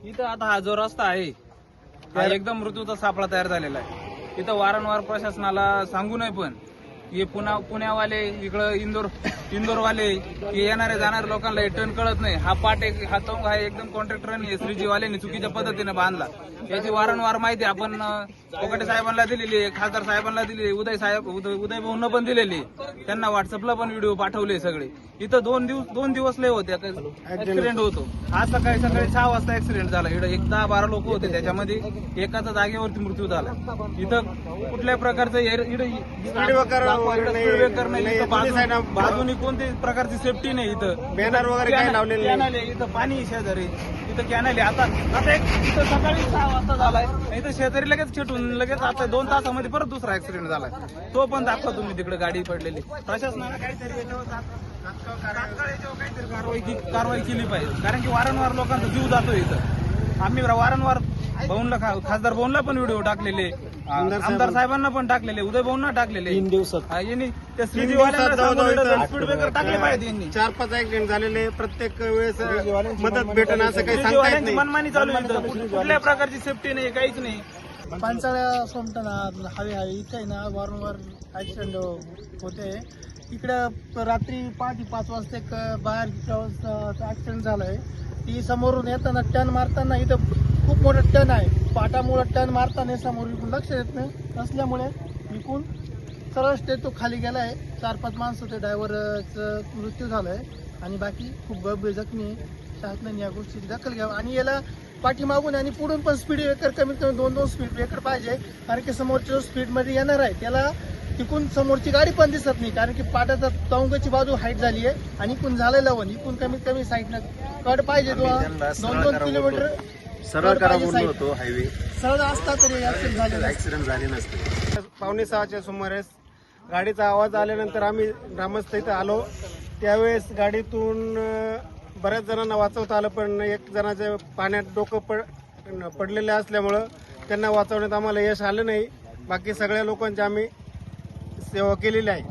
इथं आता हा जो रस्ता आहे हा एकदम मृत्यूचा सापळा तयार झालेला आहे. इथं वारंवार प्रशासनाला सांगू नये पण हे पुण्यावाले इकडं इंदोरवाले हे येणारे जाणारे लोकांना टर्न कळत नाही. हा पाट हा तोंग आहे एकदम कॉन्ट्रॅक्टरांनी श्रीजीवाल्यांनी चुकीच्या पद्धतीने बांधला. याची वारंवार माहिती आपण कोकाटे साहेबांना दिलेली आहे, खासदार साहेबांना दिलेली, उदय भाऊंना पण दिलेली, त्यांना व्हॉट्सअपला पण व्हिडिओ पाठवले सगळे. इथं दोन दिवस लय होते ऍक्सिडेंट होतो. आज सकाळी 6 वाजता ऍक्सिडेंट झाला. इकडे 10-12 लोक होते, त्याच्यामध्ये एकाचा जागेवरती मृत्यू झाला. इथं कुठल्याही प्रकारचं बाजूनी कोणत्याही प्रकारची सेफ्टी नाही. इथं बॅनर वगैरे काय लावलेले नाही. इथं पाणी शेजारी, इथं कॅनल आहे. आता एक इथं सकाळी 6 वाजता झालाय, इथं शेजारी लगेच छेटून लगेच आता 2 तासामध्ये परत दुसरा ऍक्सिडेंट झालाय. तो पण दाखवा तुम्ही तिकडे गाडी पडलेली. प्रशासनाला काहीतरी याच्यावर तात्काळ याच्यावर काहीतरी कारवाई केली पाहिजे, कारण की वारंवार लोकांचा जीव जातो इथं. आम्ही वारंवार खासदार भाऊंना पण व्हिडिओ टाकलेले, आमदार साहेबांना पण टाकलेले, उदय भाऊंना टाकलेले. 3 दिवसात यांनी त्या स्पीड ब्रेकर टाकले पाहिजे. यांनी 4-5 ऍक्सिडेंट झालेले. प्रत्येक वेळेस मदत भेटणं असं काही सांगता येत नाही. मनमानी चालू आहे इथं. कुठल्या प्रकारची सेफ्टी नाही, काहीच नाही. पांचाळ्या सोमटाना हवे इथे आहे ना वारंवार ऍक्सिडेंट होते. इकडं रात्री 5 वाजता एक बाहेर ऍक्सिडेंट झालाय. ती समोरून येताना टर्न मारताना इथं खूप मोठं टर्न आहे. पाटामुळं टर्न मारताना समोर लक्ष देत नाही असल्यामुळे इकून सरळ स्टेज तो खाली गेलाय. 4-5 माणसं होते. ड्रायव्हरचा मृत्यू झालाय आणि बाकी खूप गंभीर जखमी आहे. शासनाने या गोष्टीची दखल घ्यावी आणि याला पाठीमागून आणि पुढून पण स्पीड ब्रेकर कमीत कमी 2 स्पीड ब्रेकर पाहिजे, कारण की समोरच्या जो स्पीड मध्ये येणार आहे त्याला तिकून समोरची गाडी पण दिसत नाही, कारण की पाटाचा तोंगाची बाजू हाईट झाली आहे आणि इकून झालेलं वन इकून कमीत कमी साईडनं कड पाहिजे. 2 किलोमीटर सरळ करा बोललो होतो. हायवे सरळ असता तरी ऍक्सिडेंट झाले नसते. 5:45च्या सुमारेस गाडीचा आवाज आल्यानंतर आम्ही ग्रामस्थ इथं आलो. त्यावेळेस गाडीतून बऱ्याच जणांना वाचवता आलं, पण एक जणाच्या पाण्यात डोकं पडलेलं असल्यामुळं त्यांना वाचवण्यात आम्हाला यश आलं नाही. बाकी सगळ्या लोकांची आम्ही सेवा केलेली आहे.